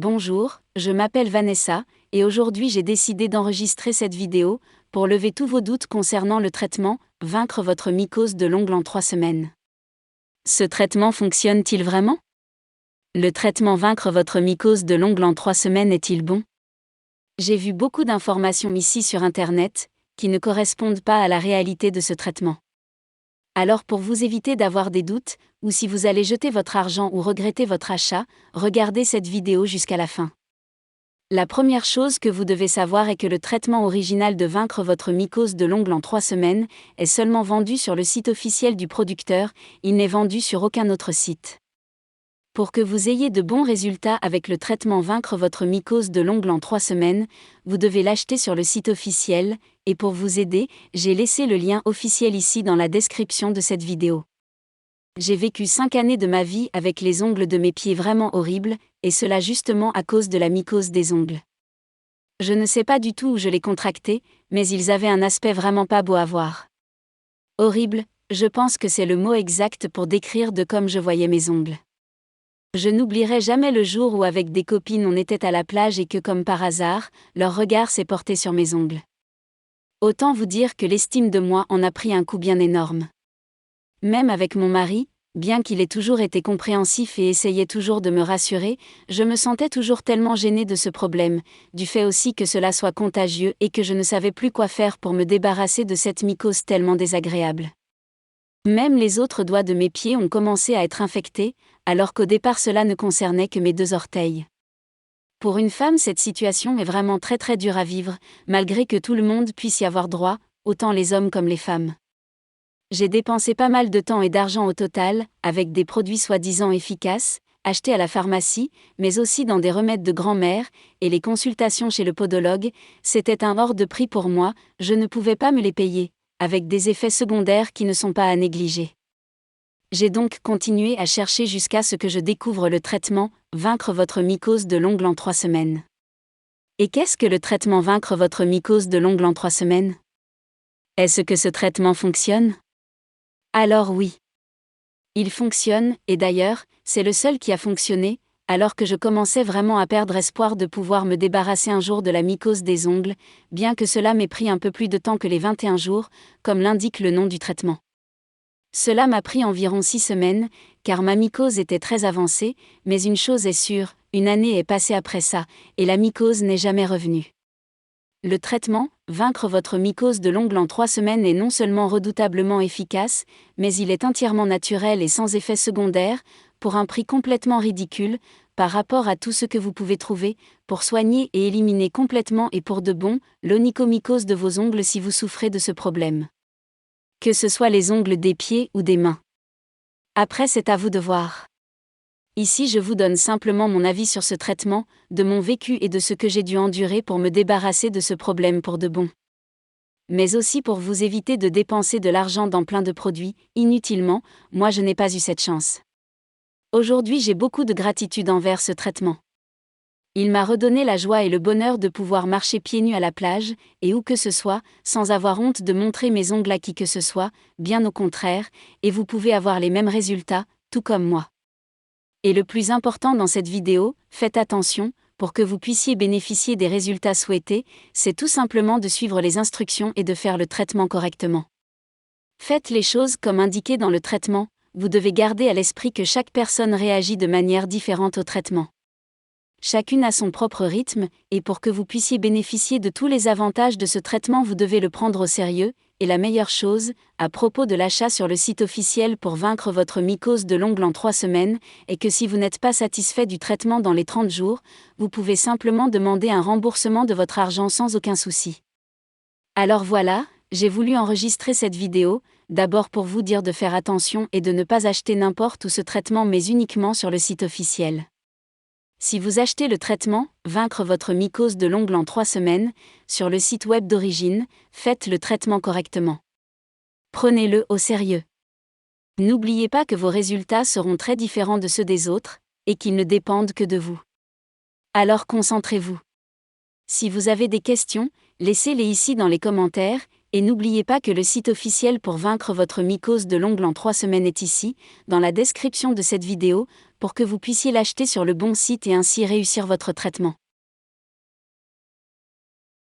Bonjour, je m'appelle Vanessa, et aujourd'hui j'ai décidé d'enregistrer cette vidéo, pour lever tous vos doutes concernant le traitement « Vaincre votre mycose de l'ongle en 3 semaines ». Ce traitement fonctionne-t-il vraiment? Le traitement « Vaincre votre mycose de l'ongle en 3 semaines » est-il bon? J'ai vu beaucoup d'informations ici sur Internet, qui ne correspondent pas à la réalité de ce traitement. Alors pour vous éviter d'avoir des doutes, ou si vous allez jeter votre argent ou regretter votre achat, regardez cette vidéo jusqu'à la fin. La première chose que vous devez savoir est que le traitement original de Vaincre votre mycose de l'ongle en 3 semaines est seulement vendu sur le site officiel du producteur, il n'est vendu sur aucun autre site. Pour que vous ayez de bons résultats avec le traitement Vaincre votre mycose de l'ongle en 3 semaines, vous devez l'acheter sur le site officiel, et pour vous aider, j'ai laissé le lien officiel ici dans la description de cette vidéo. J'ai vécu 5 années de ma vie avec les ongles de mes pieds vraiment horribles, et cela justement à cause de la mycose des ongles. Je ne sais pas du tout où je les contractais, mais ils avaient un aspect vraiment pas beau à voir. Horrible, je pense que c'est le mot exact pour décrire de comme je voyais mes ongles. Je n'oublierai jamais le jour où avec des copines on était à la plage et que comme par hasard, leur regard s'est porté sur mes ongles. Autant vous dire que l'estime de moi en a pris un coup bien énorme. Même avec mon mari, bien qu'il ait toujours été compréhensif et essayait toujours de me rassurer, je me sentais toujours tellement gênée de ce problème, du fait aussi que cela soit contagieux et que je ne savais plus quoi faire pour me débarrasser de cette mycose tellement désagréable. Même les autres doigts de mes pieds ont commencé à être infectés, alors qu'au départ cela ne concernait que mes 2 orteils. Pour une femme, cette situation est vraiment très dure à vivre, malgré que tout le monde puisse y avoir droit, autant les hommes comme les femmes. J'ai dépensé pas mal de temps et d'argent au total, avec des produits soi-disant efficaces, achetés à la pharmacie, mais aussi dans des remèdes de grand-mère, et les consultations chez le podologue, c'était un hors de prix pour moi, je ne pouvais pas me les payer, avec des effets secondaires qui ne sont pas à négliger. J'ai donc continué à chercher jusqu'à ce que je découvre le traitement « Vaincre votre mycose de l'ongle en 3 semaines ». Et qu'est-ce que le traitement « Vaincre votre mycose de l'ongle en 3 semaines » ? Est-ce que ce traitement fonctionne ? Alors oui. Il fonctionne, et d'ailleurs, c'est le seul qui a fonctionné, alors que je commençais vraiment à perdre espoir de pouvoir me débarrasser un jour de la mycose des ongles, bien que cela m'ait pris un peu plus de temps que les 21 jours, comme l'indique le nom du traitement. Cela m'a pris environ 6 semaines, car ma mycose était très avancée, mais une chose est sûre, une année est passée après ça, et la mycose n'est jamais revenue. Le traitement « Vaincre votre mycose de l'ongle en 3 semaines » est non seulement redoutablement efficace, mais il est entièrement naturel et sans effet secondaire, pour un prix complètement ridicule, par rapport à tout ce que vous pouvez trouver, pour soigner et éliminer complètement et pour de bon, l'onychomycose de vos ongles si vous souffrez de ce problème. Que ce soit les ongles des pieds ou des mains. Après c'est à vous de voir. Ici je vous donne simplement mon avis sur ce traitement, de mon vécu et de ce que j'ai dû endurer pour me débarrasser de ce problème pour de bon. Mais aussi pour vous éviter de dépenser de l'argent dans plein de produits, inutilement, moi je n'ai pas eu cette chance. Aujourd'hui j'ai beaucoup de gratitude envers ce traitement. Il m'a redonné la joie et le bonheur de pouvoir marcher pieds nus à la plage, et où que ce soit, sans avoir honte de montrer mes ongles à qui que ce soit, bien au contraire, et vous pouvez avoir les mêmes résultats, tout comme moi. Et le plus important dans cette vidéo, faites attention, pour que vous puissiez bénéficier des résultats souhaités, c'est tout simplement de suivre les instructions et de faire le traitement correctement. Faites les choses comme indiqué dans le traitement, vous devez garder à l'esprit que chaque personne réagit de manière différente au traitement. Chacune a son propre rythme, et pour que vous puissiez bénéficier de tous les avantages de ce traitement vous devez le prendre au sérieux, et la meilleure chose, à propos de l'achat sur le site officiel pour vaincre votre mycose de l'ongle en 3 semaines, est que si vous n'êtes pas satisfait du traitement dans les 30 jours, vous pouvez simplement demander un remboursement de votre argent sans aucun souci. Alors voilà, j'ai voulu enregistrer cette vidéo, d'abord pour vous dire de faire attention et de ne pas acheter n'importe où ce traitement mais uniquement sur le site officiel. Si vous achetez le traitement « Vaincre votre mycose de l'ongle en 3 semaines » sur le site web d'origine, faites le traitement correctement. Prenez-le au sérieux. N'oubliez pas que vos résultats seront très différents de ceux des autres, et qu'ils ne dépendent que de vous. Alors concentrez-vous. Si vous avez des questions, laissez-les ici dans les commentaires, Et n'oubliez pas que le site officiel pour vaincre votre mycose de l'ongle en 3 semaines est ici, dans la description de cette vidéo, pour que vous puissiez l'acheter sur le bon site et ainsi réussir votre traitement.